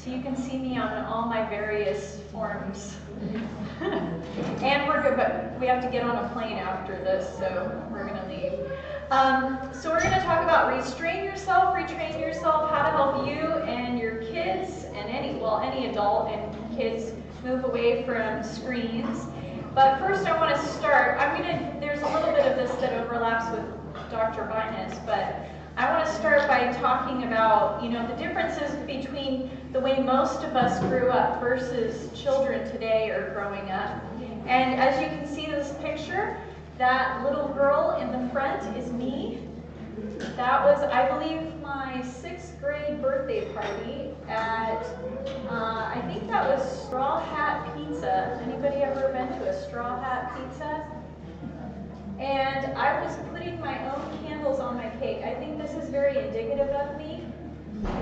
So you can see me on all my various forms. And we're good, but we have to get on a plane after this, so we're going to leave. So we're going to talk about restrain yourself, retrain yourself, how to help you and your kids and any adult and kids move away from screens. But first I want to start, there's a little bit of this that overlaps with Dr. Binus, but I want to start by talking about, the differences between the way most of us grew up versus children today are growing up. And as you can see in this picture, that little girl in the front is me. That was, I believe, my 6th grade birthday party at, I think that was Straw Hat Pizza. Anybody ever been to a Straw Hat Pizza? And I was putting my own candles on my cake. I think this is very indicative of me.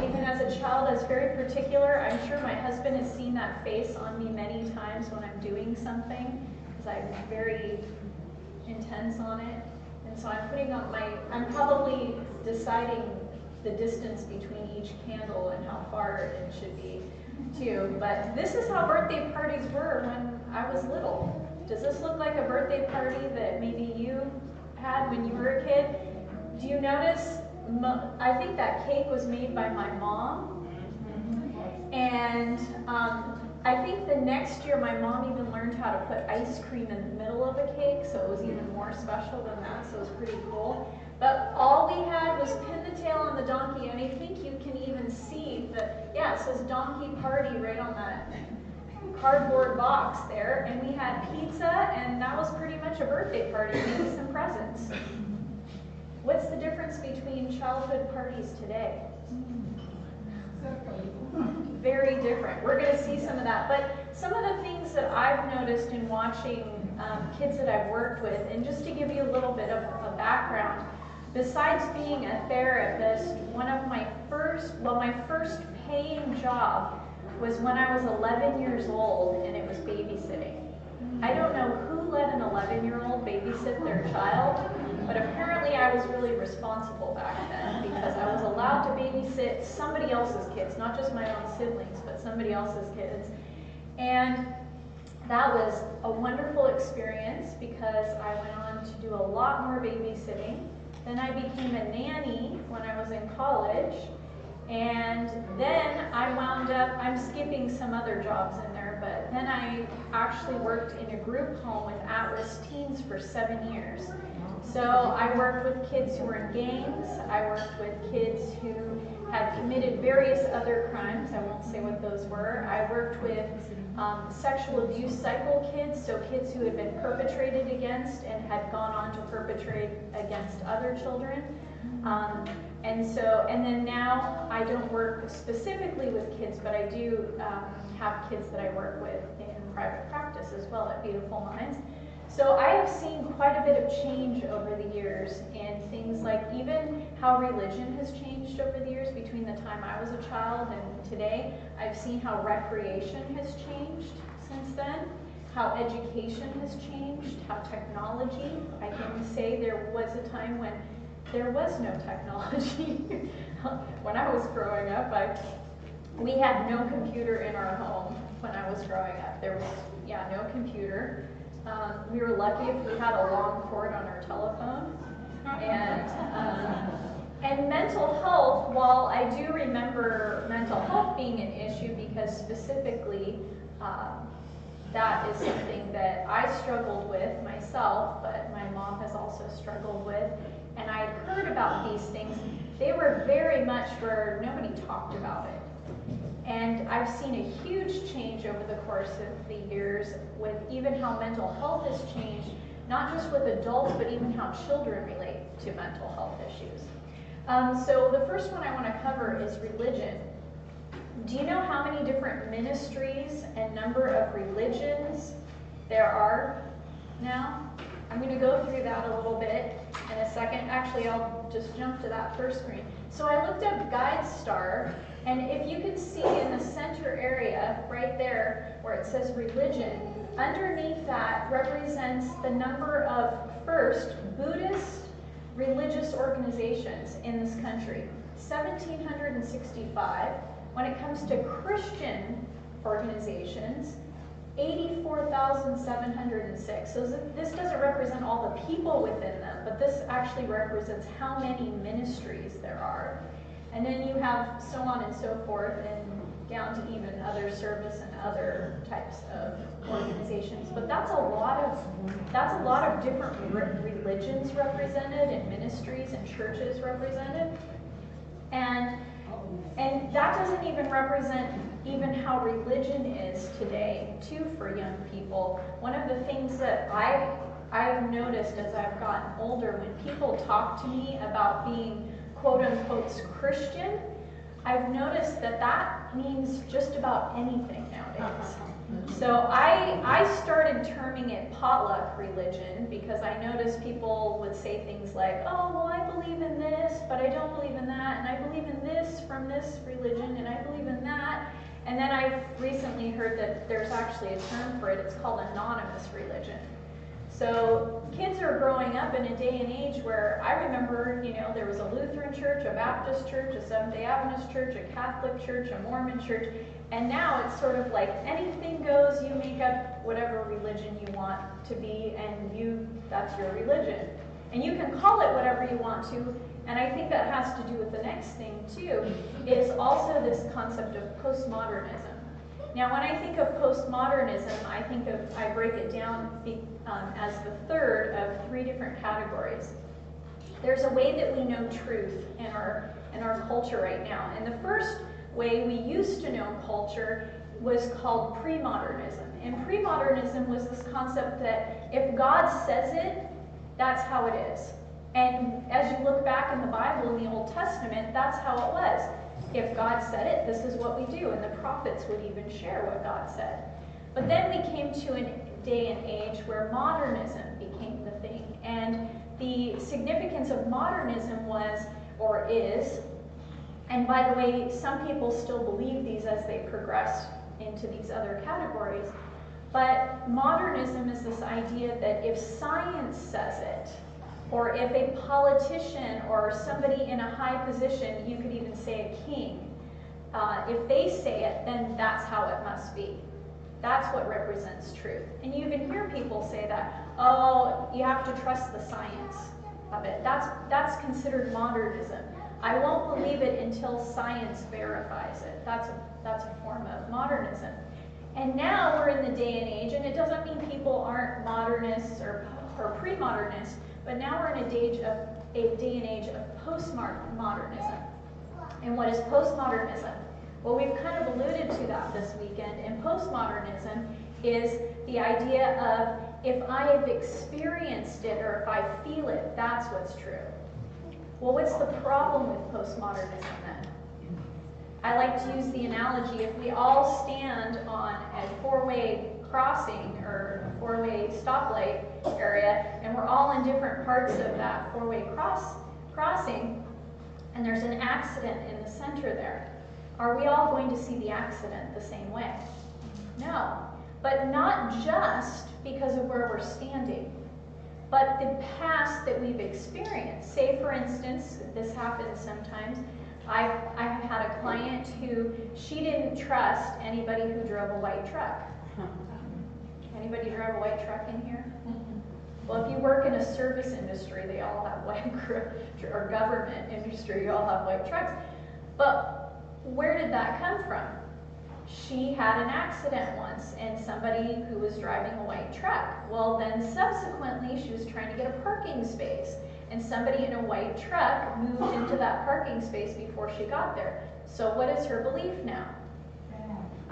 Even as a child, I was very particular. I'm sure my husband has seen that face on me many times when I'm doing something, because I'm very intense on it. And so I'm probably deciding the distance between each candle and how far it should be too. But this is how birthday parties were when I was little. Does this look like a birthday party that maybe you had when you were a kid? Do you notice, I think that cake was made by my mom. And I think the next year my mom even learned how to put ice cream in the middle of a cake, so it was even more special than that, so it was pretty cool. But all we had was pin the tail on the donkey, and I think you can even see it says donkey party right on that cardboard box there, and we had pizza, and that was pretty much a birthday party, maybe some presents. What's the difference between childhood parties today? Very different. We're going to see some of that, but some of the things that I've noticed in watching kids that I've worked with, and just to give you a little bit of a background, besides being a therapist, my first paying job was when I was 11 years old, and it was babysitting. I don't know who let an 11-year-old babysit their child, but apparently I was really responsible back then because I was allowed to babysit somebody else's kids, not just my own siblings, but somebody else's kids. And that was a wonderful experience because I went on to do a lot more babysitting. Then I became a nanny when I was in college. And then I wound up, I'm skipping some other jobs in there, but then I actually worked in a group home with at-risk teens for 7 years. So I worked with kids who were in gangs, I worked with kids who had committed various other crimes, I won't say what those were. I worked with sexual abuse cycle kids, so kids who had been perpetrated against and had gone on to perpetrate against other children. And then now I don't work specifically with kids, but I do have kids that I work with in private practice as well at Beautiful Minds. So I have seen quite a bit of change over the years in things like even how religion has changed over the years between the time I was a child and today. I've seen how recreation has changed since then, how education has changed, how technology. I can say there was a time when there was no technology. When I was growing up, we had no computer in our home when I was growing up. There was, no computer. We were lucky if we had a long cord on our telephone. And mental health, while I do remember mental health being an issue because specifically that is something that I struggled with myself, but my mom has also struggled with. And I had heard about these things. They were very much where nobody talked about it. And I've seen a huge change over the course of the years with even how mental health has changed, not just with adults, but even how children relate to mental health issues. So the first one I want to cover is religion. Do you know how many different ministries and number of religions there are now? I'm going to go through that a little bit in a second. Actually, I'll just jump to that first screen. So I looked up GuideStar, and if you can see in the center area right there where it says religion, underneath that represents the number of first Buddhist religious organizations in this country. 1,765. When it comes to Christian organizations, 84,706. So this doesn't represent all the people within them, but this actually represents how many ministries there are. And then you have so on and so forth, and down to even other service and other types of organizations. But that's a lot of different religions represented, and ministries and churches represented. And that doesn't even represent even how religion is today, too, for young people. One of the things that I've noticed as I've gotten older, when people talk to me about being quote-unquote Christian, I've noticed that means just about anything nowadays. So I started terming it potluck religion because I noticed people would say things like, oh, well, I believe in this, but I don't believe in that, and I believe in this from this religion, and I believe in that. And then I've recently heard that there's actually a term for it. It's called anonymous religion. So kids are growing up in a day and age where I remember, there was a Lutheran church, a Baptist church, a Seventh-day Adventist church, a Catholic church, a Mormon church, and now it's sort of like anything goes. You make up whatever religion you want to be, and that's your religion. And you can call it whatever you want to, and I think that has to do with the next thing too, is also this concept of postmodernism. Now, when I think of postmodernism, I break it down as the third of three different categories. There's a way that we know truth in our culture right now. And the first way we used to know culture was called pre-modernism. And pre-modernism was this concept that if God says it, that's how it is. And as you look back in the Bible, in the Old Testament, that's how it was. If God said it, this is what we do. And the prophets would even share what God said. But then we came to a day and age where modernism became the thing. And the significance of modernism was, or is, and by the way, some people still believe these as they progress into these other categories, but modernism is this idea that if science says it, or if a politician or somebody in a high position, you could even say a king, if they say it, then that's how it must be. That's what represents truth. And you even hear people say that, oh, you have to trust the science of it. That's considered modernism. I won't believe it until science verifies it. That's a form of modernism. And now we're in the day and age, and it doesn't mean people aren't modernists or pre-modernists, but now we're in a day and age of postmodernism. And what is postmodernism? Well, we've kind of alluded to that this weekend. And postmodernism is the idea of if I have experienced it or if I feel it, that's what's true. Well, what's the problem with postmodernism then? I like to use the analogy, if we all stand on a four-way crossing or a four-way stoplight area, and we're all in different parts of that four-way crossing, and there's an accident in the center there, are we all going to see the accident the same way? No. But not just because of where we're standing, but the past that we've experienced. Say, for instance, this happens sometimes. I've had a client who, she didn't trust anybody who drove a white truck. Anybody drive a white truck in here? Well, if you work in a service industry, they all have white, or government industry, you all have white trucks. But where did that come from? She had an accident once, and somebody who was driving a white truck. Well, then subsequently, she was trying to get a parking space, and somebody in a white truck moved into that parking space before she got there. So what is her belief now?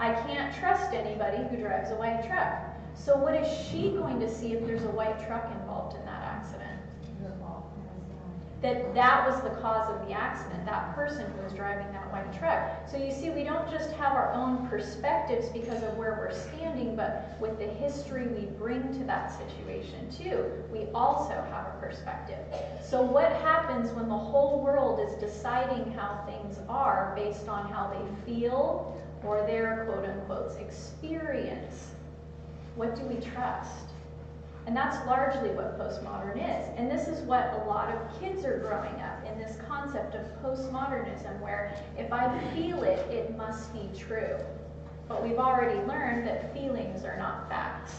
I can't trust anybody who drives a white truck. So what is she going to see if there's a white truck involved in that accident? That was the cause of the accident, that person who was driving that white truck. So you see, we don't just have our own perspectives because of where we're standing, but with the history we bring to that situation too, we also have a perspective. So what happens when the whole world is deciding how things are based on how they feel or their quote-unquote experience? What do we trust? And that's largely what postmodern is. And this is what a lot of kids are growing up in, this concept of postmodernism, where if I feel it, it must be true. But we've already learned that feelings are not facts.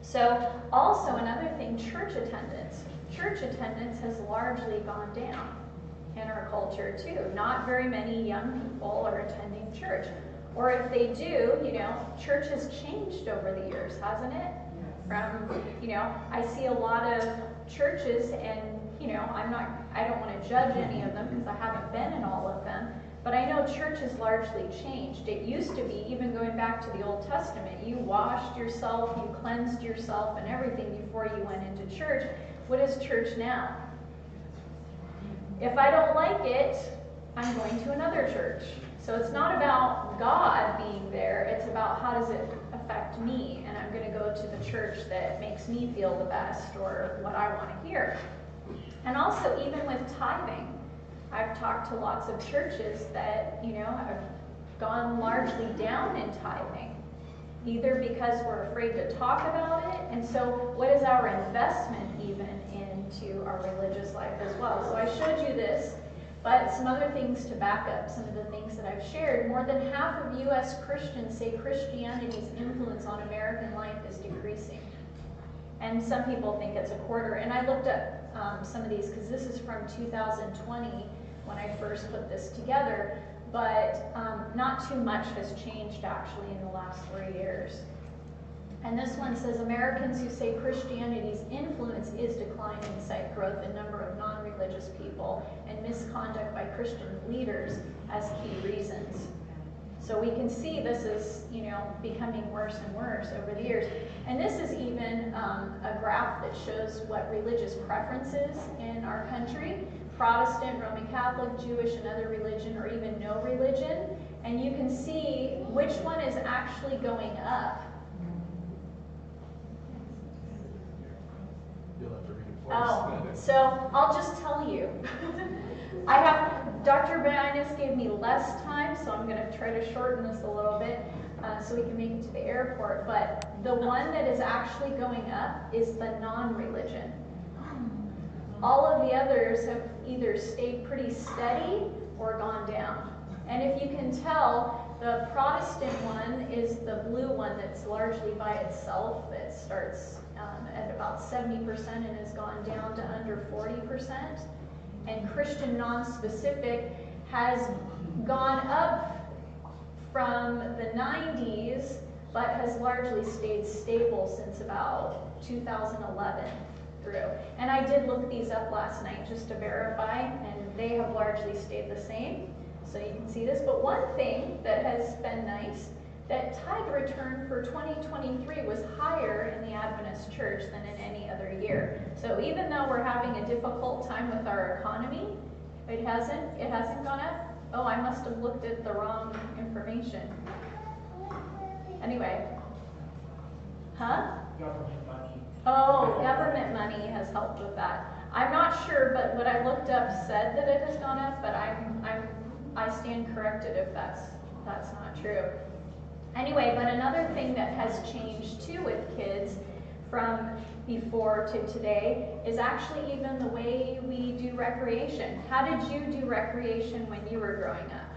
So also another thing, church attendance. Church attendance has largely gone down in our culture too. Not very many young people are attending church. Or if they do, church has changed over the years, hasn't it? From, I see a lot of churches, and, I don't want to judge any of them because I haven't been in all of them, but I know church has largely changed. It used to be, even going back to the Old Testament, you washed yourself, you cleansed yourself and everything before you went into church. What is church now? If I don't like it, I'm going to another church. So it's not about God being there, it's about how does it affect me, and I'm going to go to the church that makes me feel the best or what I want to hear. And also even with tithing, I've talked to lots of churches that, have gone largely down in tithing, either because we're afraid to talk about it, and so what is our investment even into our religious life as well? So I showed you this. But some other things to back up some of the things that I've shared. More than half of U.S. Christians say Christianity's influence on American life is decreasing. And some people think it's a quarter. And I looked up some of these because this is from 2020 when I first put this together. But not too much has changed actually in the last 3 years. And this one says Americans who say Christianity's influence is declining cite growth in number of non-religious people and misconduct by Christian leaders as key reasons. So we can see this is, becoming worse and worse over the years. And this is even a graph that shows what religious preferences in our country: Protestant, Roman Catholic, Jewish, another religion, or even no religion. And you can see which one is actually going up. Oh, so I'll just tell you. Dr. Bainis gave me less time, so I'm going to try to shorten this a little bit so we can make it to the airport. But the one that is actually going up is the non-religion. All of the others have either stayed pretty steady or gone down. And if you can tell, the Protestant one is the blue one that's largely by itself, that starts at about 70% and has gone down to under 40%. And Christian non-specific has gone up from the 90s, but has largely stayed stable since about 2011 through. And I did look these up last night just to verify, and they have largely stayed the same. So you can see this. But one thing that has been nice, that tithe return for 2023 was higher in the Adventist Church than in any other year. So even though we're having a difficult time with our economy, it hasn't gone up. Oh, I must have looked at the wrong information. Anyway. Huh? Government money. Oh, government money has helped with that. I'm not sure, but what I looked up said that it has gone up, but I stand corrected if that's not true. Anyway, but another thing that has changed too with kids from before to today is actually even the way we do recreation. How did you do recreation when you were growing up?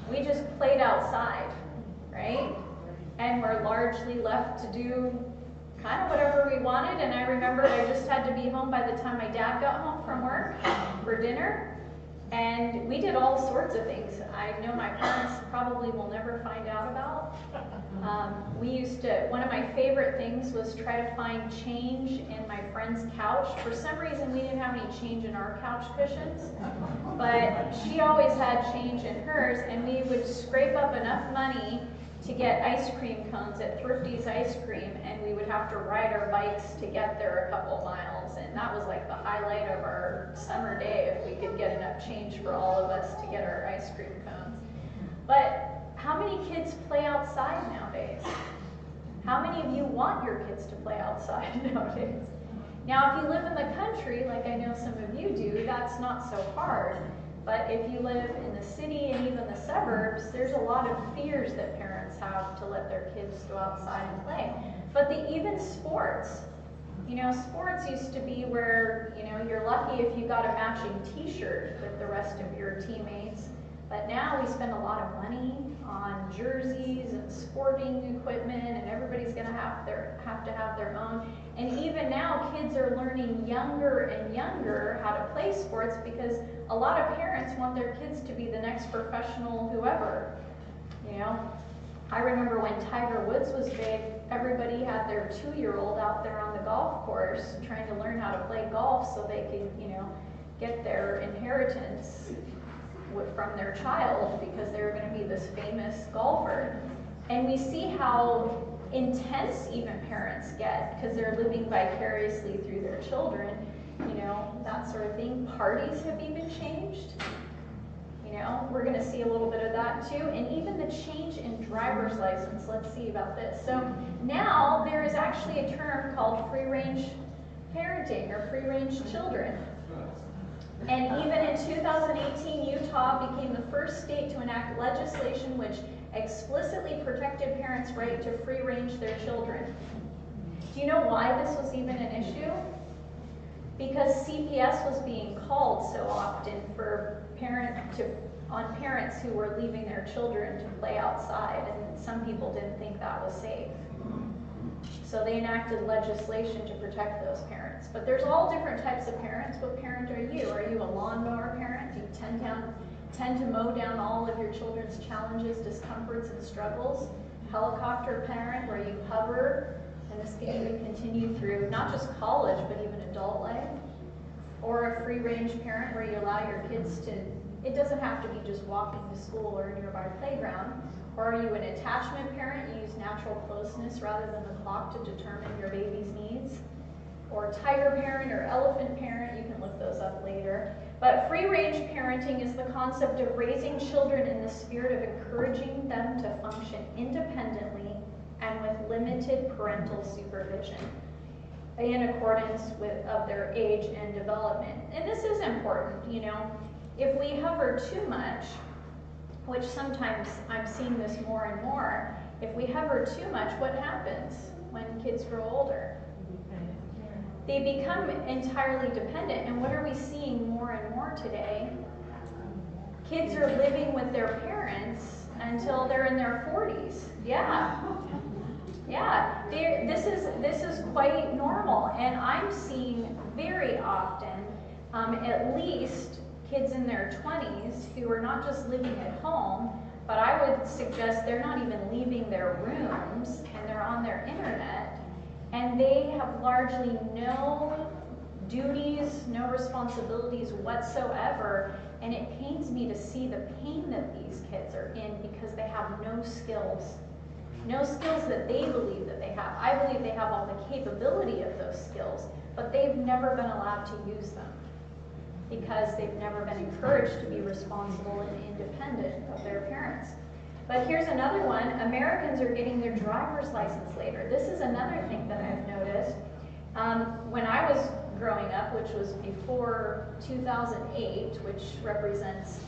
We just played outside, right? And we're largely left to do kind of whatever we wanted. And I remember I just had to be home by the time my dad got home from work for dinner. And we did all sorts of things I know my parents probably will never find out about. One of my favorite things was try to find change in my friend's couch. For some reason, we didn't have any change in our couch cushions, but she always had change in hers, and we would scrape up enough money to get ice cream cones at Thrifty's Ice Cream, and we would have to ride our bikes to get there a couple miles, and that was like the highlight of our summer day if we could get enough change for all of us to get our ice cream cones. But how many kids play outside nowadays? How many of you want your kids to play outside nowadays? Now, if you live in the country, like I know some of you do, that's not so hard. But if you live in the city and even the suburbs, there's a lot of fears that parents have to let their kids go outside and play. But even sports, sports used to be where, you're lucky if you got a matching t-shirt with the rest of your teammates. But now we spend a lot of money on jerseys and sporting equipment, and everybody's gonna have to have their own. And even now, kids are learning younger and younger how to play sports because a lot of parents want their kids to be the next professional whoever. I remember when Tiger Woods was big, everybody had their 2-year-old out there on the golf course trying to learn how to play golf so they could, get their inheritance from their child because they were going to be this famous golfer. And we see how intense even parents get because they're living vicariously through their children, that sort of thing. Parties have even changed. We're going to see a little bit of that too. And even the change in driver's license. Let's see about this. So now there is actually a term called free-range parenting or free-range children. And even in 2018, Utah became the first state to enact legislation which explicitly protected parents' right to free-range their children. Do you know why this was even an issue? Because CPS was being called so often on parents who were leaving their children to play outside, and some people didn't think that was safe. So they enacted legislation to protect those parents. But there's all different types of parents. What parent are you? Are you a lawnmower parent? Do you tend to mow down all of your children's challenges, discomforts, and struggles? Helicopter parent, where you hover, and this can even continue through not just college, but even adult life? Or a free-range parent, where you allow your kids to, it doesn't have to be just walking to school or a nearby playground. Or are you an attachment parent? You use natural closeness rather than the clock to determine your baby's needs. Or tiger parent or elephant parent, you can look those up later. But free-range parenting is the concept of raising children in the spirit of encouraging them to function independently and with limited parental supervision in accordance of their age and development. And this is important, If we hover too much, which sometimes I'm seeing this more and more, if we hover too much, what happens when kids grow older? They become entirely dependent. And what are we seeing more and more today? Kids are living with their parents until they're in their 40s. Yeah. This is quite normal. And I'm seeing very often, at least kids in their 20s who are not just living at home, but I would suggest they're not even leaving their rooms and they're on their internet, and they have largely no duties, no responsibilities whatsoever, and it pains me to see the pain that these kids are in because they have no skills that they believe that they have. I believe they have all the capability of those skills, but they've never been allowed to use them, because they've never been encouraged to be responsible and independent of their parents. But here's another one. Americans are getting their driver's license later. This is another thing that I've noticed. When I was growing up, which was before 2008, which represents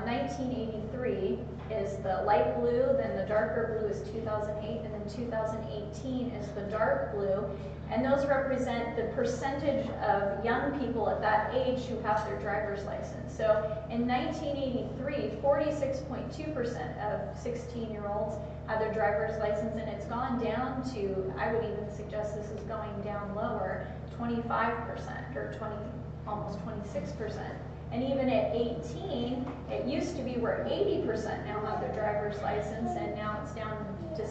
1983 is the light blue, then the darker blue is 2008, and then 2018 is the dark blue. And those represent the percentage of young people at that age who have their driver's license. So in 1983, 46.2% of 16-year-olds had their driver's license, and it's gone down to, I would even suggest this is going down lower, 25% or almost 26%. And even at 18, it used to be where 80% now have their driver's license, and now it's down to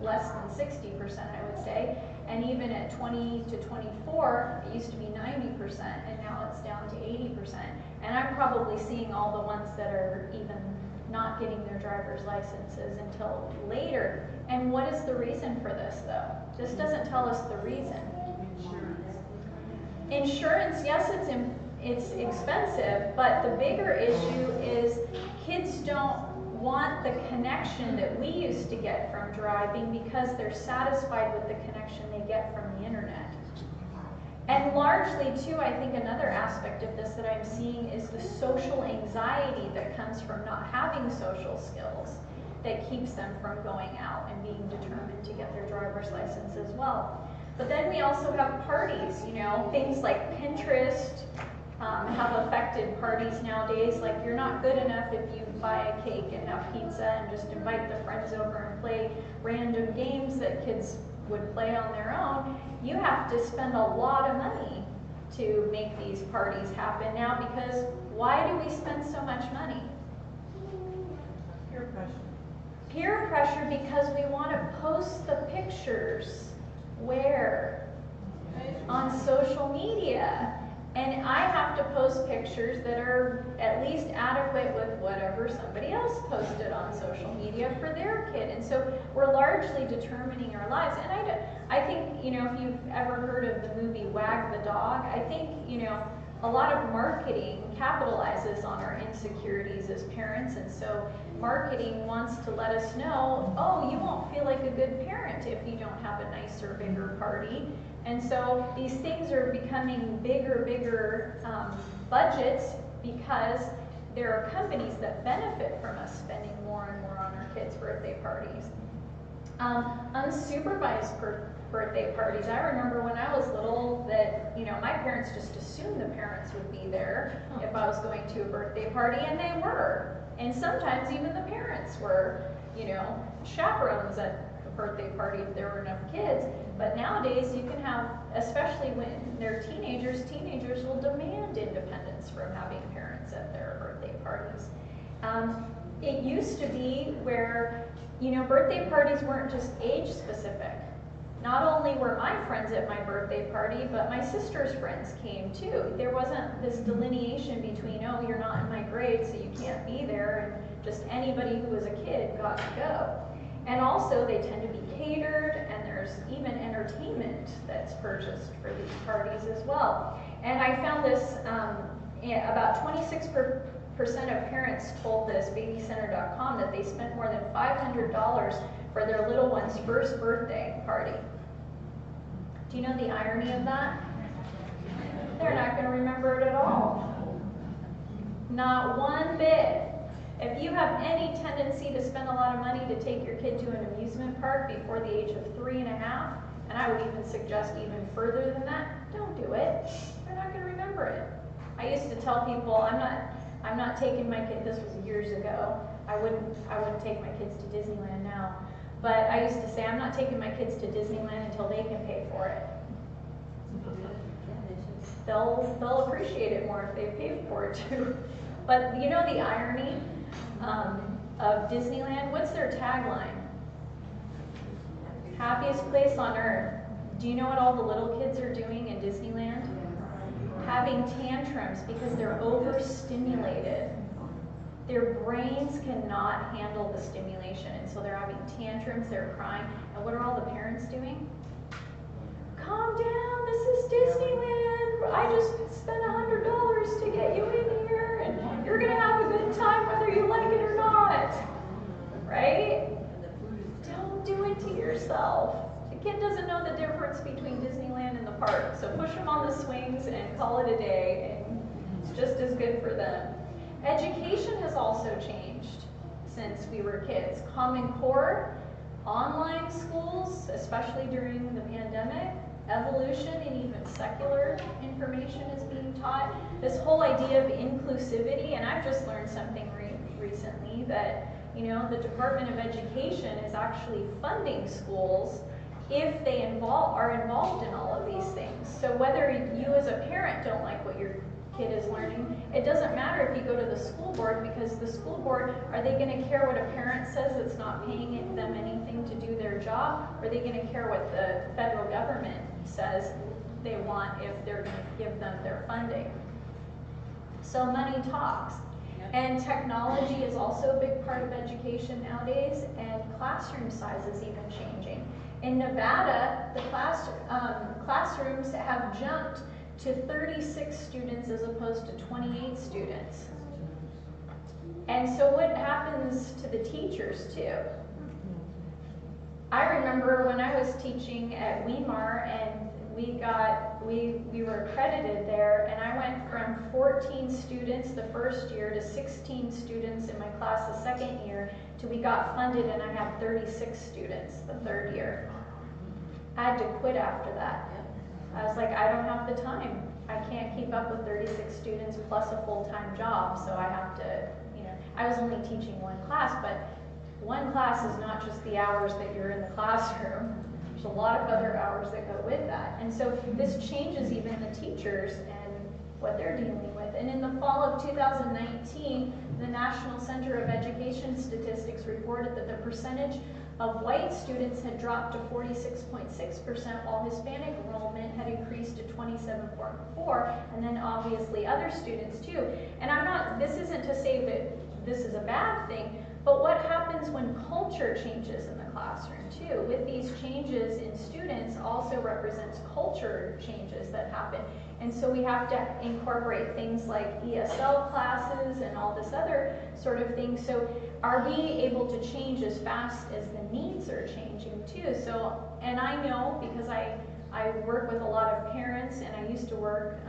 less than 60%, I would say. And even at 20 to 24, it used to be 90%, and now it's down to 80%. And I'm probably seeing all the ones that are even not getting their driver's licenses until later. And what is the reason for this, though? This doesn't tell us the reason. Insurance, yes, it's expensive, but the bigger issue is kids don't want the connection that we used to get from driving because they're satisfied with the connection they get from the internet. And largely, too, I think another aspect of this that I'm seeing is the social anxiety that comes from not having social skills. that keeps them from going out and being determined to get their driver's license as well. But then we also have parties, you know, things like Pinterest have affected parties nowadays. Like, you're not good enough if you buy a cake and have pizza and just invite the friends over and play random games that kids would play on their own. You have to spend a lot of money to make these parties happen now, because why do we spend so much money? Peer pressure. Peer pressure, because we want to post the pictures where? On social media. And I have to post pictures that are at least adequate with whatever somebody else posted on social media for their kid. And so we're largely determining our lives. And I think, you know, if you've ever heard of the movie Wag the Dog, I think, you know, a lot of marketing capitalizes on our insecurities as parents. And so marketing wants to let us know, oh, you won't feel like a good parent if you don't have a nicer, bigger party. And so these things are becoming bigger budgets, because there are companies that benefit from us spending more and more on our kids' birthday parties. Unsupervised birthday parties. I remember when I was little that, you know, my parents just assumed the parents would be there if I was going to a birthday party, and they were. And sometimes even the parents were, you know, chaperones at birthday party if there were enough kids. But nowadays you can have, especially when they're teenagers will demand independence from having parents at their birthday parties. It used to be where, you know, birthday parties weren't just age specific. Not only were my friends at my birthday party, but my sister's friends came too. There wasn't this delineation between, oh, you're not in my grade, so you can't be there, and just anybody who was a kid got to go. And also, they tend to be catered, and there's even entertainment that's purchased for these parties as well. And I found this, about 26% of parents told this, babycenter.com, that they spent more than $500 for their little one's first birthday party. Do you know the irony of that? They're not going to remember it at all. Not one bit. If you have any tendency to spend a lot of money to take your kid to an amusement park before the age of 3.5, and I would even suggest even further than that, don't do it. They're not going to remember it. I used to tell people, I'm not taking my kid. This was years ago. I wouldn't take my kids to Disneyland now. But I used to say, I'm not taking my kids to Disneyland until they can pay for it. They'll appreciate it more if they pay for it too. But you know the irony of Disneyland? What's their tagline? Happiest place on earth. Do you know what all the little kids are doing in Disneyland? Having tantrums because they're overstimulated. Their brains cannot handle the stimulation, and so they're having tantrums, they're crying. And what are all the parents doing? Calm down, this is Disneyland. I just spent $100 to get you in here, and you're gonna have a good time whether you like it or not, right? Don't do it to yourself. The kid doesn't know the difference between Disneyland and the park, so push them on the swings and call it a day, and it's just as good for them. Education has also changed since we were kids. Common Core, online schools, especially during the pandemic, evolution, and even secular information is being taught. This whole idea of inclusivity, and I've just learned something recently that, you know, the Department of Education is actually funding schools if they are involved in all of these things. So whether you as a parent don't like what your kid is learning, it doesn't matter if you go to the school board, because the school board, are they going to care what a parent says that's not paying them anything to do their job? Or are they going to care what the federal government says they want if they're going to give them their funding? So money talks. And technology is also a big part of education nowadays, and classroom size is even changing. In Nevada, the classrooms have jumped to 36 students as opposed to 28 students. And so what happens to the teachers too? I remember when I was teaching at Weimar and we were accredited there, and I went from 14 students the first year to 16 students in my class the second year to we got funded and I had 36 students the third year. I had to quit after that. I was like, I don't have the time. I can't keep up with 36 students plus a full-time job, so I have to, I was only teaching one class, but one class is not just the hours that you're in the classroom. There's a lot of other hours that go with that. And so this changes even the teachers and what they're dealing with. And in the fall of 2019, the National Center of Education Statistics reported that the percentage of white students had dropped to 46.6%, while Hispanic enrollment had increased to 27.4%, and then obviously other students too. And this isn't to say that this is a bad thing, but what happens when culture changes in the classroom too? With these changes in students also represents culture changes that happen. And so we have to incorporate things like ESL classes and all this other sort of thing. So are we able to change as fast as the needs are changing too? So, and I know because I work with a lot of parents, and I used to work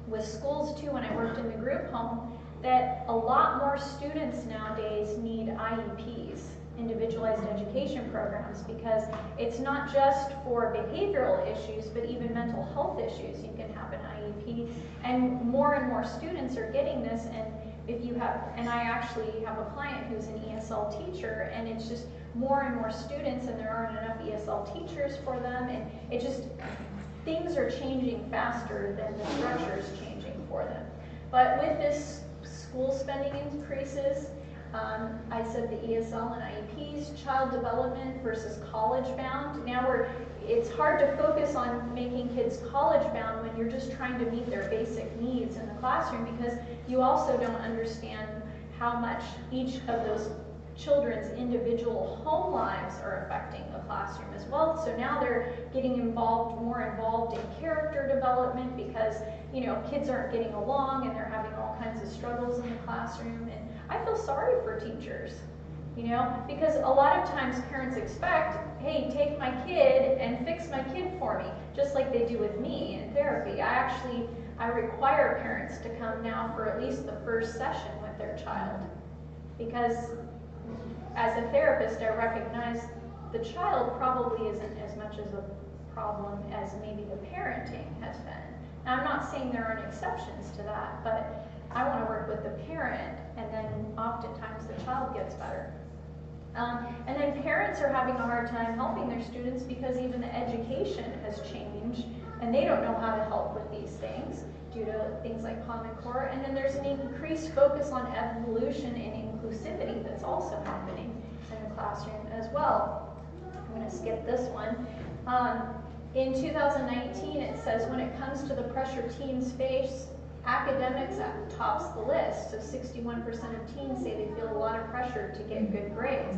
with schools too when I worked in the group home, that a lot more students nowadays need IEPs, individualized education programs, because it's not just for behavioral issues, but even mental health issues. You can have an IEP, and more students are getting this. And if you have, and I actually have a client who's an ESL teacher, and it's just more and more students, and there aren't enough ESL teachers for them, and it just, things are changing faster than the structure is changing for them. But with this school spending increases, I said the ESL and IEPs, child development versus college bound. Now it's hard to focus on making kids college bound when you're just trying to meet their basic needs in the classroom, because you also don't understand how much each of those children's individual home lives are affecting the classroom as well. So now they're getting more involved in character development, because kids aren't getting along and they're having all kinds of struggles in the classroom. And I feel sorry for teachers, because a lot of times parents expect, hey, take my kid and fix my kid for me, just like they do with me in therapy. I require parents to come now for at least the first session with their child, because as a therapist, I recognize the child probably isn't as much as a problem as maybe the parenting has been. Now, I'm not saying there aren't exceptions to that, but I want to work with the parent, and then oftentimes the child gets better. And then parents are having a hard time helping their students because even the education has changed, and they don't know how to help with these things due to things like Common Core. And then there's an increased focus on evolution and inclusivity that's also happening in the classroom as well. I'm going to skip this one. In 2019, it says when it comes to the pressure teens face, academics tops the list. So 61% of teens say they feel a lot of pressure to get good grades.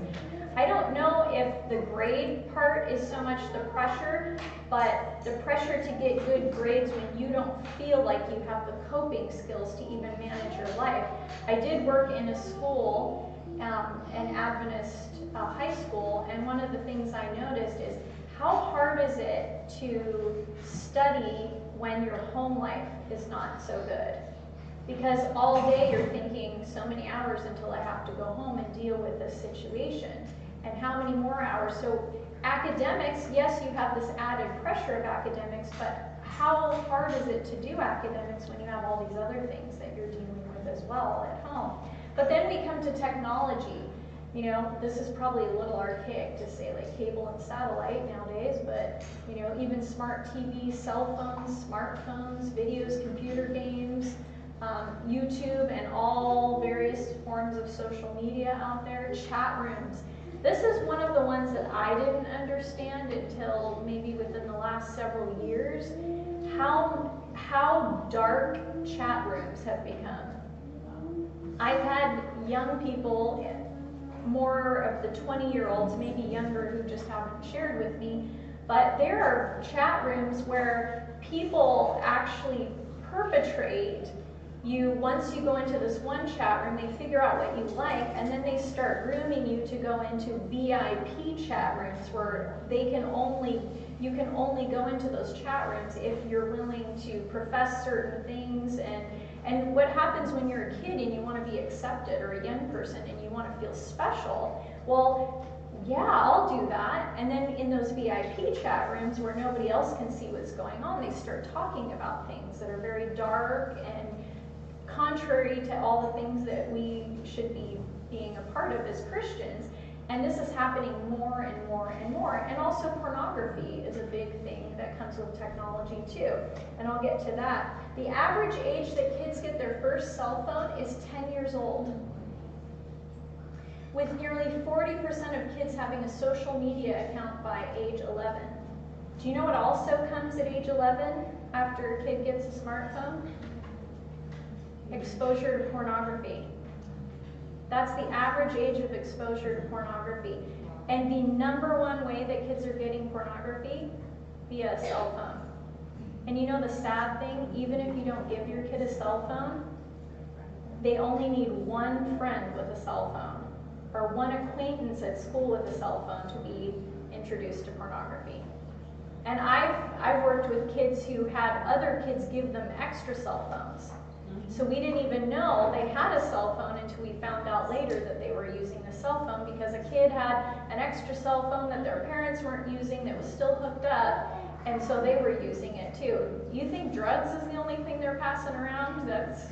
I don't know if the grade part is so much the pressure, but the pressure to get good grades when you don't feel like you have the coping skills to even manage your life. I did work in a school, an Adventist high school, and one of the things I noticed is how hard is it to study when your home life is not so good? Because all day you're thinking so many hours until I have to go home and deal with this situation. And how many more hours? So academics, yes, you have this added pressure of academics, but how hard is it to do academics when you have all these other things that you're dealing with as well at home? But then we come to technology. This is probably a little archaic to say like cable and satellite nowadays, but even smart TVs, cell phones, smartphones, videos, computer games, YouTube, and all various forms of social media out there, chat rooms. This is one of the ones that I didn't understand until maybe within the last several years, how dark chat rooms have become. I've had young people, more of the 20-year-olds, maybe younger, who just haven't shared with me, but there are chat rooms where people actually perpetrate, once you go into this one chat room, they figure out what you like, and then they start grooming you to go into VIP chat rooms where you can only go into those chat rooms if you're willing to profess certain things. And what happens when you're a kid and you want to be accepted, or a young person and you want to feel special? Well, yeah, I'll do that. And then in those VIP chat rooms where nobody else can see what's going on, they start talking about things that are very dark and contrary to all the things that we should be being a part of as Christians. And this is happening more and more and more. And also pornography is a big thing that comes with technology too. And I'll get to that. The average age that kids get their first cell phone is 10 years old, with nearly 40% of kids having a social media account by age 11. Do you know what also comes at age 11 after a kid gets a smartphone? Exposure to pornography. That's the average age of exposure to pornography. And the number one way that kids are getting pornography? Via a cell phone. And you know the sad thing, even if you don't give your kid a cell phone, they only need one friend with a cell phone, or one acquaintance at school with a cell phone to be introduced to pornography. And I've worked with kids who had other kids give them extra cell phones. So we didn't even know they had a cell phone until we found out later that they were using a cell phone, because a kid had an extra cell phone that their parents weren't using that was still hooked up, and so they were using it too. You think drugs is the only thing they're passing around? That's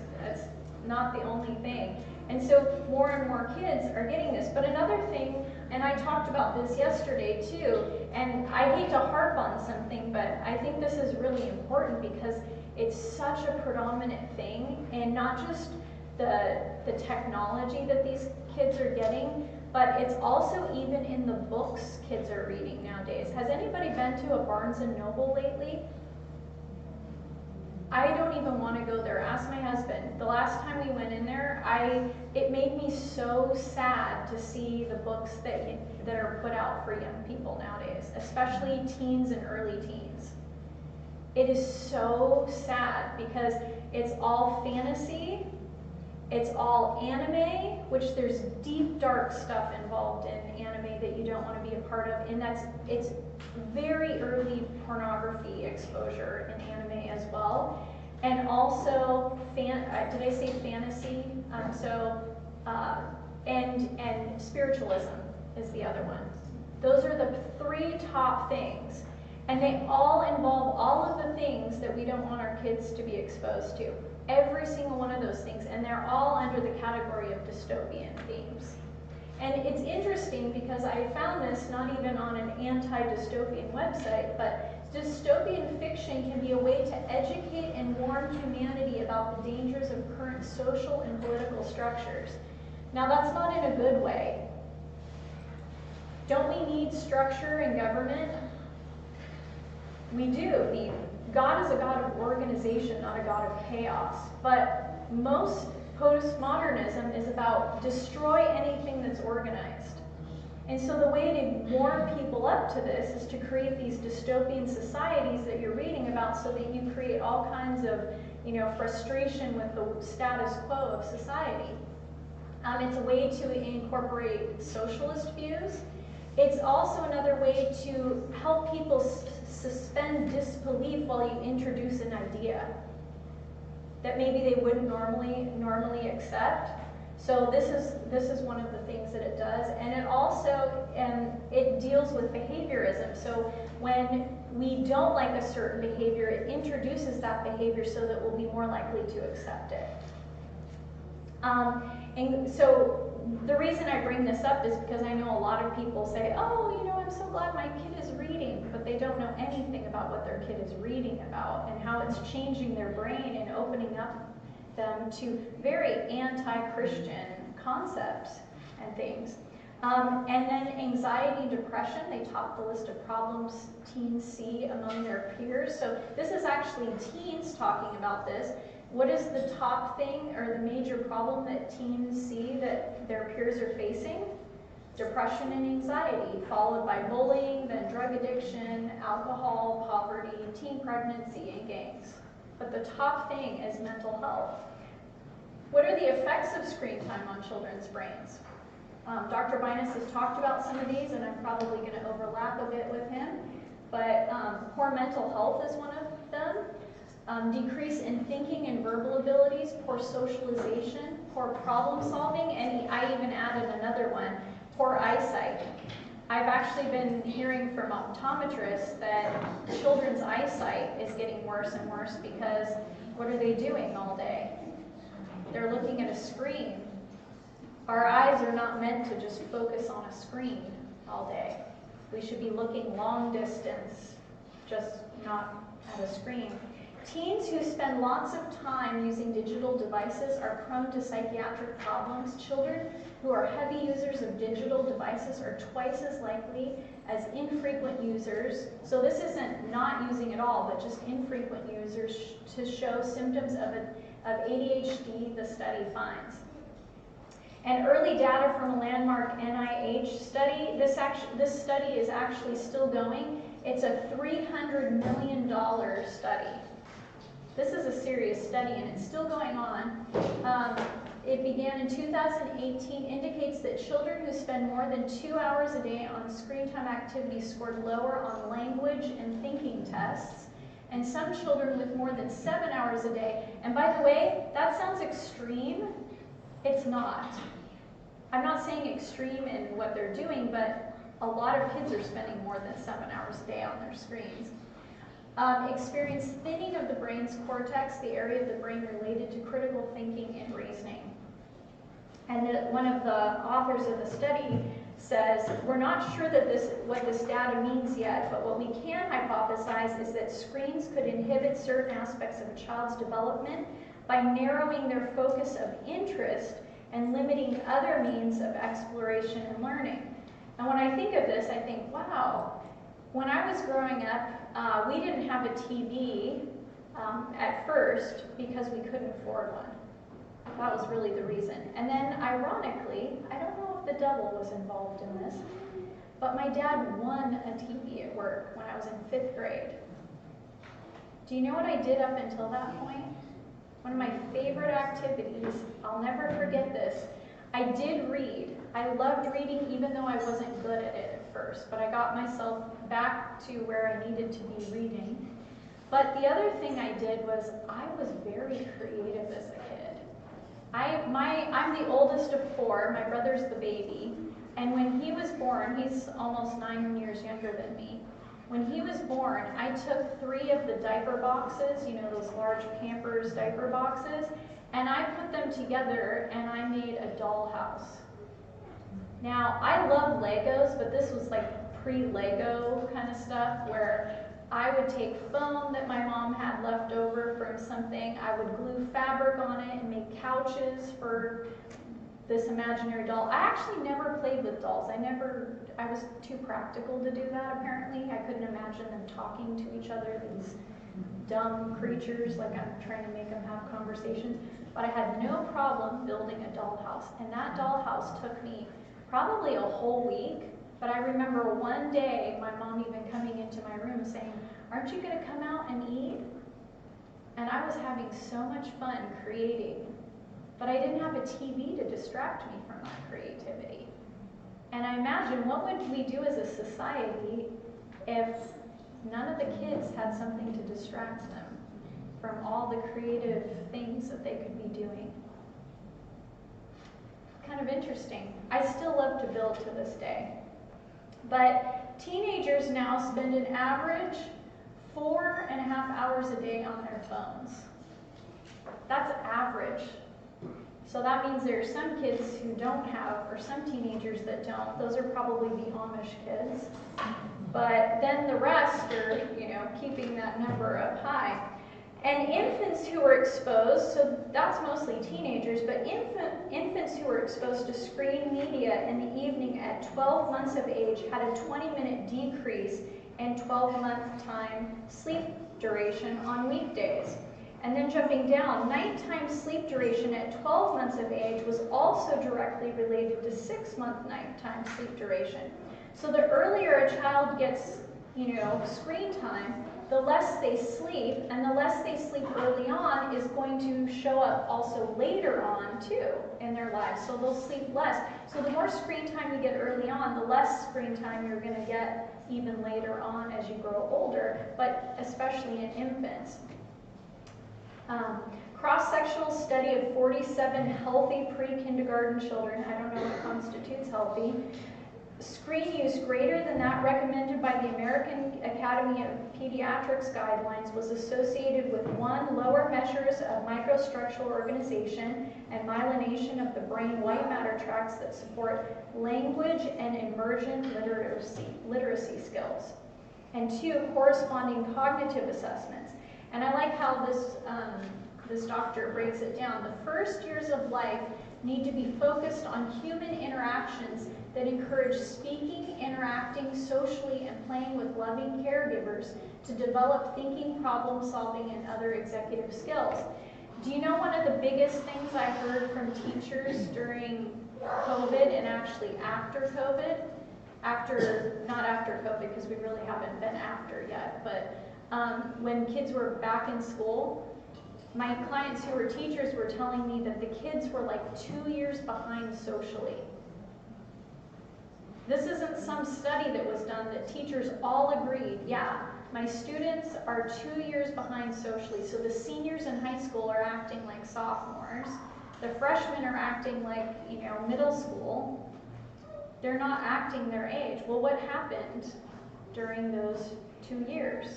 not the only thing. And so more and more kids are getting this. But another thing, and I talked about this yesterday too, and I hate to harp on something, but I think this is really important because it's such a predominant thing, and not just the technology that these kids are getting, but it's also even in the books kids are reading nowadays. Has anybody been to a Barnes & Noble lately? I don't even want to go there. Ask my husband. The last time we went in there, it made me so sad to see the books that are put out for young people nowadays, especially teens and early teens. It is so sad because it's all fantasy, it's all anime, which there's deep, dark stuff involved in anime that you don't want to be a part of, and it's very early pornography exposure in anime as well. And also, did I say fantasy? And spiritualism is the other one. Those are the three top things. And they all involve all of the things that we don't want our kids to be exposed to. Every single one of those things. And they're all under the category of dystopian themes. And it's interesting because I found this not even on an anti-dystopian website, but dystopian fiction can be a way to educate and warn humanity about the dangers of current social and political structures. Now that's not in a good way. Don't we need structure in government? We do. God is a God of organization, not a God of chaos. But most postmodernism is about destroy anything that's organized. And so the way to warm people up to this is to create these dystopian societies that you're reading about, so that you create all kinds of, frustration with the status quo of society. It's a way to incorporate socialist views. It's also another way to help people suspend disbelief while you introduce an idea that maybe they wouldn't normally accept. So this is one of the things that it does, and it also it deals with behaviorism. So when we don't like a certain behavior, it introduces that behavior so that we'll be more likely to accept it. And so the reason I bring this up is because I know a lot of people say, oh, I'm so glad my kid is reading, but they don't know anything about what their kid is reading about and how it's changing their brain and opening up them to very anti-Christian concepts and things. And then anxiety and depression, they top the list of problems teens see among their peers. So this is actually teens talking about this. What is the top thing or the major problem that teens see that their peers are facing? Depression and anxiety, followed by bullying, then drug addiction, alcohol, poverty, teen pregnancy, and gangs. But the top thing is mental health. What are the effects of screen time on children's brains? Dr. Binus has talked about some of these, and I'm probably going to overlap a bit with him, but poor mental health is one of them. Decrease in thinking and verbal abilities, poor socialization, poor problem solving, and I even added another one, poor eyesight. I've actually been hearing from optometrists that children's eyesight is getting worse and worse because what are they doing all day? They're looking at a screen. Our eyes are not meant to just focus on a screen all day. We should be looking long distance, just not at a screen. Teens who spend lots of time using digital devices are prone to psychiatric problems. Children who are heavy users of digital devices are twice as likely as infrequent users. So this isn't not using at all, but just infrequent users to show symptoms of ADHD, the study finds. And early data from a landmark NIH study, this study is actually still going. It's a $300 million study. This is a serious study and it's still going on. It began in 2018, indicates that children who spend more than 2 hours a day on screen time activities scored lower on language and thinking tests. And some children with more than 7 hours a day. And by the way, that sounds extreme. It's not. I'm not saying extreme in what they're doing, but a lot of kids are spending more than 7 hours a day on their screens. Experience thinning of the brain's cortex, the area of the brain related to critical thinking and reasoning. And one of the authors of the study says, we're not sure that what this data means yet, but what we can hypothesize is that screens could inhibit certain aspects of a child's development by narrowing their focus of interest and limiting other means of exploration and learning. And when I think of this, I think, wow, when I was growing up, we didn't have a TV at first because we couldn't afford one. That was really the reason. And then ironically, I don't know if the devil was involved in this, but my dad won a TV at work when I was in 5th grade. Do you know what I did up until that point? One of my favorite activities, I'll never forget this, I did read. I loved reading even though I wasn't good at it at first, but I got myself back to where I needed to be reading. But the other thing I did was I was very creative as a kid. I'm the oldest of 4, my brother's the baby, and when he was born, he's almost 9 years younger than me. When he was born, I took 3 of the diaper boxes, you know, those large Pampers diaper boxes, and I put them together and I made a dollhouse. Now, I love Legos, but this was like pre-Lego kind of stuff where I would take foam that my mom had left over from something, I would glue fabric on it and make couches for this imaginary doll. I actually never played with dolls. I was too practical to do that apparently. I couldn't imagine them talking to each other, these dumb creatures, like I'm trying to make them have conversations. But I had no problem building a dollhouse. And that dollhouse took me probably a whole week. But I remember one day my mom even coming into my room saying, "Aren't you going to come out and eat?" And I was having so much fun creating. But I didn't have a TV to distract me from that creativity. And I imagine, what would we do as a society if none of the kids had something to distract them from all the creative things that they could be doing? Kind of interesting. I still love to build to this day. But teenagers now spend an average 4.5 hours a day on their phones. That's average. So that means there are some kids who don't have, or some teenagers that don't. Those are probably the Amish kids. But then the rest are, you know, keeping that number up high. And infants who were exposed, so that's mostly teenagers, but infants who were exposed to screen media in the evening at 12 months of age had a 20-minute decrease in 12-month time sleep duration on weekdays. And then jumping down, nighttime sleep duration at 12 months of age was also directly related to 6-month nighttime sleep duration. So the earlier a child gets, you know, screen time, the less they sleep, and the less they sleep early on is going to show up also later on too in their lives. So they'll sleep less. So the more screen time you get early on, the less screen time you're going to get even later on as you grow older, but especially in infants. Cross-sectional study of 47 healthy pre-kindergarten children, I don't know what constitutes healthy, screen use greater than that recommended by the American Academy of Pediatrics guidelines was associated with 1, lower measures of microstructural organization and myelination of the brain white matter tracts that support language and emergent literacy skills, and 2, corresponding cognitive assessments. And I like how this doctor breaks it down. The first years of life need to be focused on human interactions that encourage speaking, interacting socially, and playing with loving caregivers to develop thinking, problem solving, and other executive skills. Do you know one of the biggest things I heard from teachers during COVID and actually after COVID? Not after COVID, because we really haven't been after yet, but when kids were back in school, my clients who were teachers were telling me that the kids were like 2 years behind socially. This isn't some study that was done that teachers all agreed, yeah, my students are 2 years behind socially, so the seniors in high school are acting like sophomores, the freshmen are acting like, middle school, they're not acting their age. Well, what happened during those 2 years?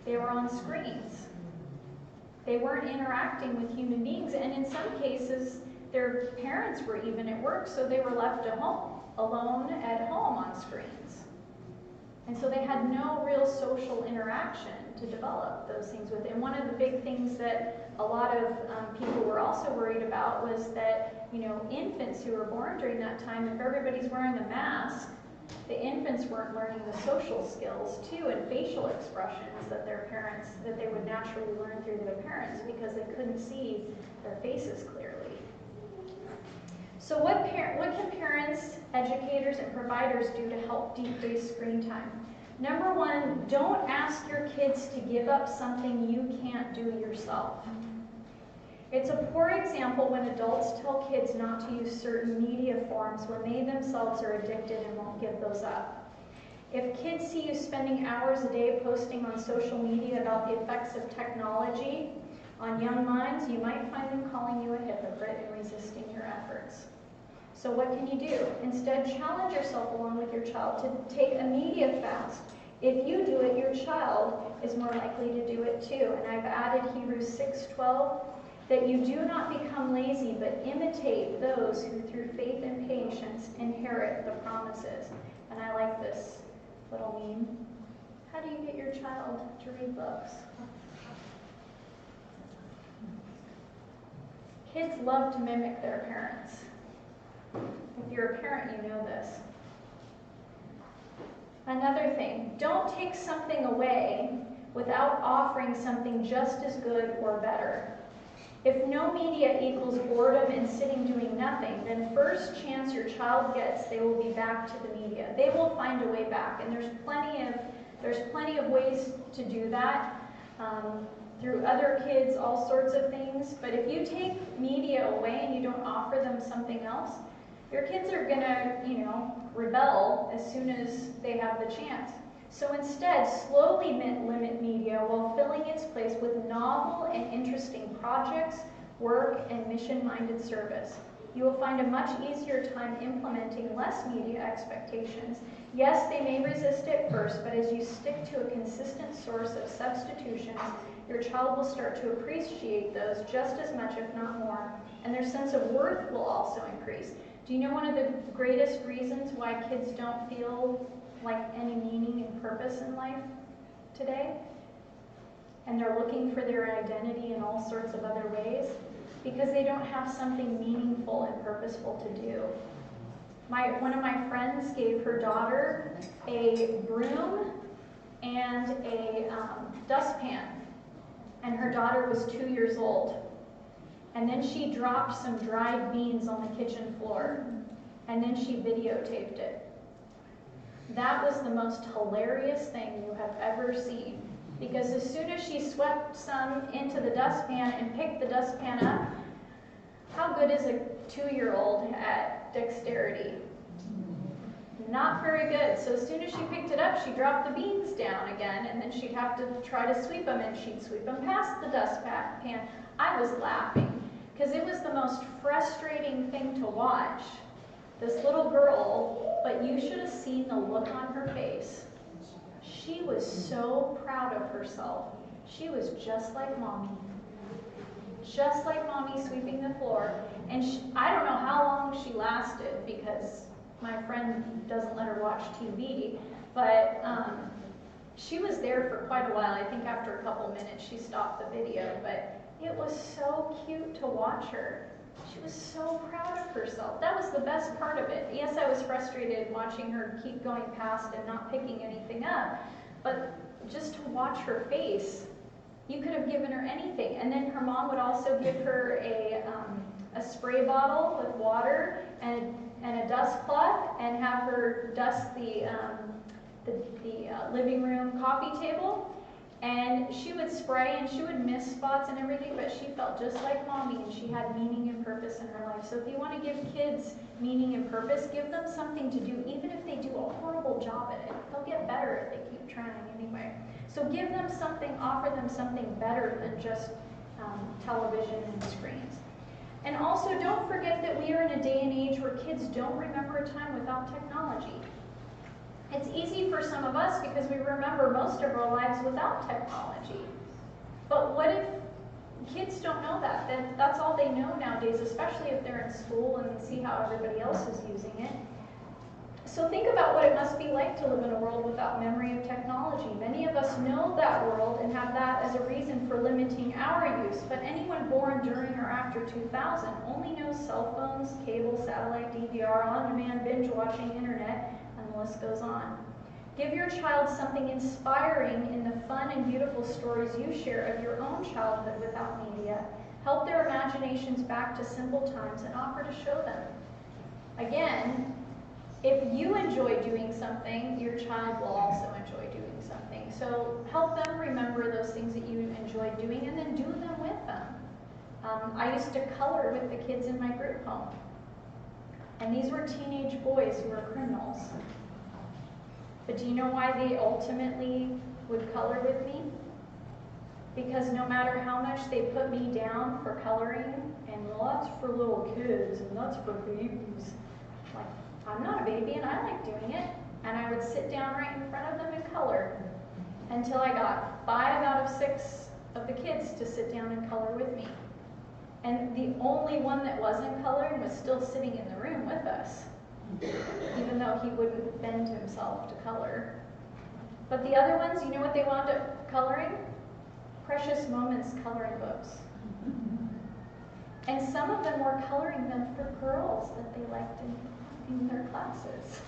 They were on screens. They weren't interacting with human beings, and in some cases, their parents were even at work, so they were left at home, alone at home on screens. And so they had no real social interaction to develop those things with. And one of the big things that a lot of people were also worried about was that, infants who were born during that time, if everybody's wearing a mask, the infants weren't learning the social skills too, and facial expressions that they would naturally learn through their parents because they couldn't see their faces clearly. So what can parents, educators, and providers do to help decrease screen time? Number 1, don't ask your kids to give up something you can't do yourself. It's a poor example when adults tell kids not to use certain media forms when they themselves are addicted and won't give those up. If kids see you spending hours a day posting on social media about the effects of technology on young minds, you might find them calling you a hypocrite and resisting your efforts. So what can you do? Instead, challenge yourself along with your child to take a media fast. If you do it, your child is more likely to do it too. And I've added Hebrews 6:12, that you do not become lazy, but imitate those who through faith and patience inherit the promises. And I like this little meme. How do you get your child to read books? Kids love to mimic their parents. If you're a parent, you know this. Another thing, don't take something away without offering something just as good or better. If no media equals boredom and sitting doing nothing, then first chance your child gets, they will be back to the media. They will find a way back, and there's plenty of ways to do that through other kids, all sorts of things. But if you take media away and you don't offer them something else, your kids are gonna, rebel as soon as they have the chance. So instead, slowly limit media while filling its place with novel and interesting projects, work, and mission-minded service. You will find a much easier time implementing less media expectations. Yes, they may resist at first, but as you stick to a consistent source of substitutions, your child will start to appreciate those just as much, if not more, and their sense of worth will also increase. Do you know one of the greatest reasons why kids don't feel like any meaning and purpose in life today? And they're looking for their identity in all sorts of other ways? Because they don't have something meaningful and purposeful to do. One of my friends gave her daughter a broom and a dustpan, and her daughter was 2 years old. And then she dropped some dried beans on the kitchen floor, and then she videotaped it. That was the most hilarious thing you have ever ever seen. Because as soon as she swept some into the dustpan and picked the dustpan up, how good is a 2-year-old at dexterity? Not very good. So as soon as she picked it up, she dropped the beans down again, and then she'd have to try to sweep them, and she'd sweep them past the dustpan. I was laughing, because it was the most frustrating thing to watch. This little girl, but you should have seen the look on her face. She was so proud of herself. She was just like Mommy. Just like Mommy sweeping the floor. And I don't know how long she lasted, because my friend doesn't let her watch TV, but she was there for quite a while. I think after a couple minutes she stopped the video, but it was so cute to watch her. She was so proud of herself. That was the best part of it. Yes, I was frustrated watching her keep going past and not picking anything up, but just to watch her face, you could have given her anything. And then her mom would also give her a spray bottle with water and a dust cloth, and have her dust the living room coffee table. And she would spray, and she would miss spots and everything, but she felt just like Mommy, and she had meaning and purpose in her life. So if you want to give kids meaning and purpose, give them something to do, even if they do a horrible job at it. They'll get better if they keep trying anyway. So give them something, offer them something better than just television and screens. And also, don't forget that we are in a day and age where kids don't remember a time without technology. It's easy for some of us because we remember most of our lives without technology. But what if kids don't know that? Then that's all they know nowadays, especially if they're in school and see how everybody else is using it. So think about what it must be like to live in a world without memory of technology. Many of us know that world and have that as a reason for limiting our use, but anyone born during or after 2000 only knows cell phones, cable, satellite, DVR, on-demand, binge-watching, internet, and the list goes on. Give your child something inspiring in the fun and beautiful stories you share of your own childhood without media. Help their imaginations back to simple times and offer to show them. Again, if you enjoy doing something, your child will also enjoy doing something. So help them remember those things that you enjoy doing, and then do them with them. I used to color with the kids in my group home. And these were teenage boys who were criminals. But do you know why they ultimately would color with me? Because no matter how much they put me down for coloring, and well, that's for little kids, and that's for babies. Like, I'm not a baby and I like doing it. And I would sit down right in front of them and color until I got 5 out of 6 of the kids to sit down and color with me. And the only one that wasn't coloring was still sitting in the room with us, even though he wouldn't bend himself to color. But the other ones, you know what they wound up coloring? Precious Moments coloring books. And some of them were coloring them for girls that they liked in their classes.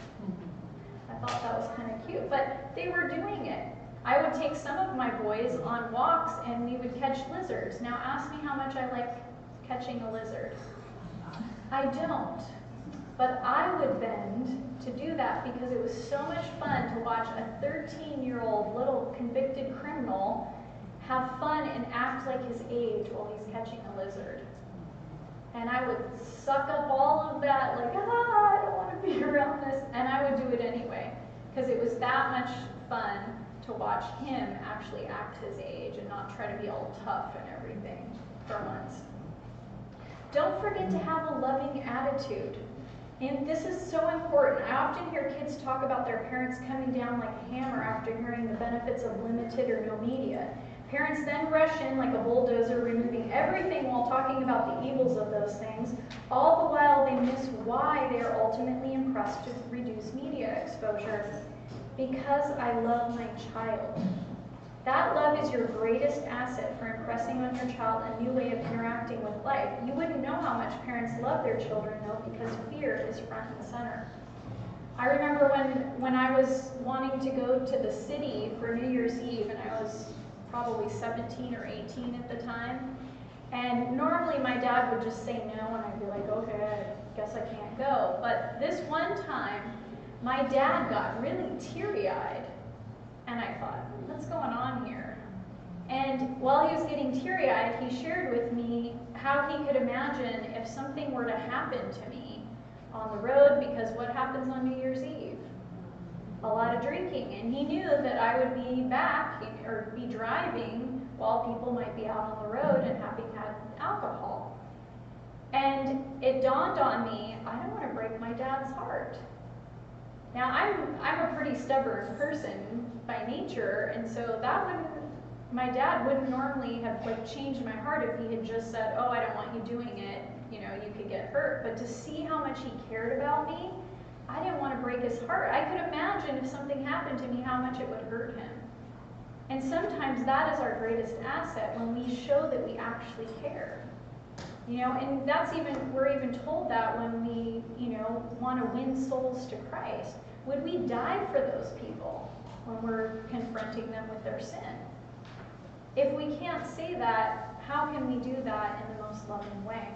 I thought that was kind of cute, but they were doing it. I would take some of my boys on walks and we would catch lizards. Now ask me how much I like catching a lizard. I don't, but I would bend to do that because it was so much fun to watch a 13-year-old little convicted criminal have fun and act like his age while he's catching a lizard. And I would suck up all of that, like, I don't want to be around this, and I would do it anyway, because it was that much fun to watch him actually act his age and not try to be all tough and everything for once. Don't forget to have a loving attitude. And this is so important. I often hear kids talk about their parents coming down like a hammer after hearing the benefits of limited or no media. Parents then rush in like a bulldozer, removing everything while talking about the evils of those things, all the while they miss why they are ultimately impressed to reduce media exposure. Because I love my child. That love is your greatest asset for impressing on your child a new way of interacting with life. You wouldn't know how much parents love their children, though, because fear is front and center. I remember when I was wanting to go to the city for New Year's Eve, and I was probably 17 or 18 at the time, and normally my dad would just say no, and I'd be like, okay, I guess I can't go. But this one time, my dad got really teary-eyed, and I thought, let's what's going on here? And while he was getting teary-eyed, he shared with me how he could imagine if something were to happen to me on the road, because what happens on New Year's Eve? A lot of drinking. And he knew that I would be back or be driving while people might be out on the road and having had alcohol. And it dawned on me, I don't want to break my dad's heart. Now, I'm a pretty stubborn person by nature, and so my dad wouldn't normally have changed my heart if he had just said, oh, I don't want you doing it, you could get hurt. But to see how much he cared about me, I didn't want to break his heart. I could imagine if something happened to me, how much it would hurt him. And sometimes that is our greatest asset, when we show that we actually care. And we're even told that when we, want to win souls to Christ. Would we die for those people when we're confronting them with their sin? If we can't say that, how can we do that in the most loving way?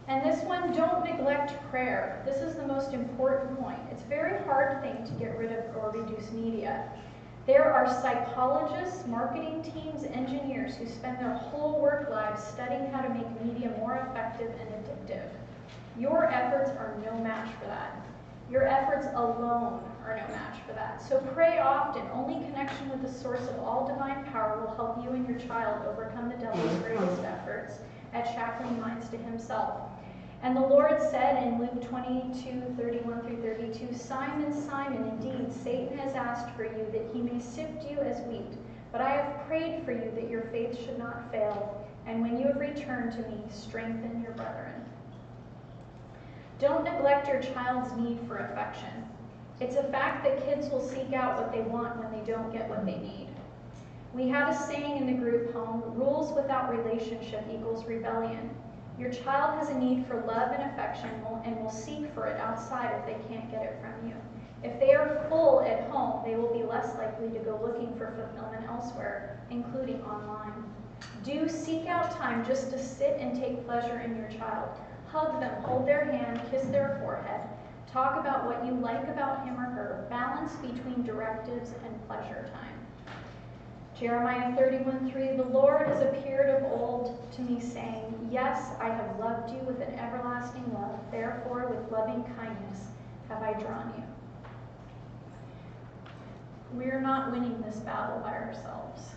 And this one, don't neglect prayer. This is the most important point. It's a very hard thing to get rid of or reduce media. There are psychologists, marketing teams, engineers who spend their whole work lives studying how to make media more effective and addictive. Your efforts are no match for that. Your efforts alone are no match for that. So pray often. Only connection with the source of all divine power will help you and your child overcome the devil's greatest efforts at shackling minds to himself. And the Lord said in Luke 22:31-32, Simon, Simon, indeed, Satan has asked for you that he may sift you as wheat. But I have prayed for you that your faith should not fail. And when you have returned to me, strengthen your brethren. Don't neglect your child's need for affection. It's a fact that kids will seek out what they want when they don't get what they need. We had a saying in the group home, rules without relationship equals rebellion. Your child has a need for love and affection and will seek for it outside if they can't get it from you. If they are full at home, they will be less likely to go looking for fulfillment elsewhere, including online. Do seek out time just to sit and take pleasure in your child. Hug them, hold their hand, kiss their forehead. Talk about what you like about him or her. Balance between directives and pleasure time. Jeremiah 31:3, the Lord has appeared of old to me, saying, yes, I have loved you with an everlasting love. Therefore, with loving kindness have I drawn you. We're not winning this battle by ourselves.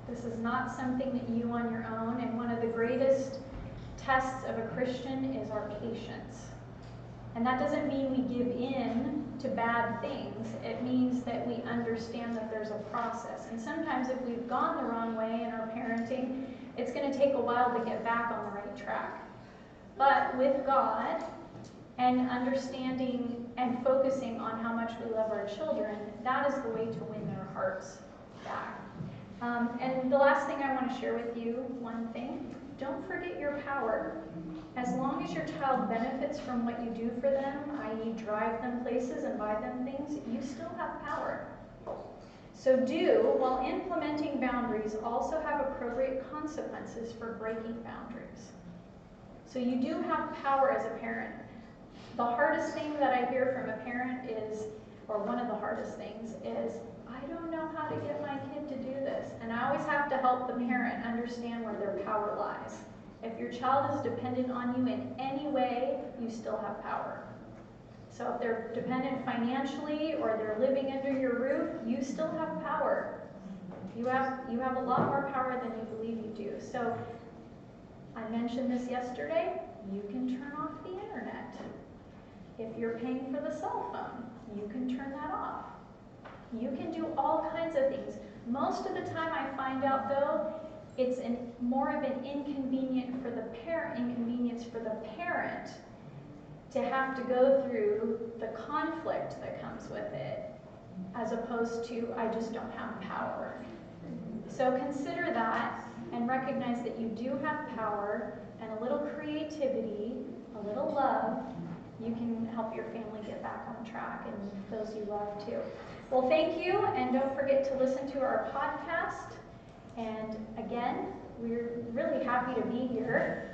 This is not something that you on your own, and one of the greatest tests of a Christian is our patience. And that doesn't mean we give in to bad things. It means that we understand that there's a process. And sometimes if we've gone the wrong way in our parenting, it's going to take a while to get back on the right track. But with God and understanding and focusing on how much we love our children, that is the way to win their hearts back. And the last thing I want to share with you, one thing, don't forget your power. As long as your child benefits from what you do for them, i.e. drive them places and buy them things, you still have power. So while implementing boundaries, also have appropriate consequences for breaking boundaries. So you do have power as a parent. The hardest thing that I hear from a parent is, or one of the hardest things is, I don't know how to get my kid to do this. And I always have to help the parent understand where their power lies. If your child is dependent on you in any way, you still have power. So if they're dependent financially or they're living under your roof, you still have power. You have a lot more power than you believe you do. So I mentioned this yesterday, you can turn off the internet. If you're paying for the cell phone, you can turn that off. You can do all kinds of things. Most of the time I find out though, it's more of an inconvenience for the parent to have to go through the conflict that comes with it, as opposed to, I just don't have power. So consider that and recognize that you do have power, and a little creativity, a little love, you can help your family get back on track, and those you love too. Well, thank you, and don't forget to listen to our podcast. And again, we're really happy to be here.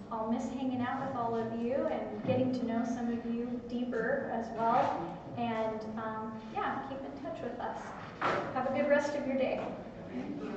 I'll miss hanging out with all of you and getting to know some of you deeper number as well. And yeah, keep in touch with us. Have a good rest of your day. Thank you.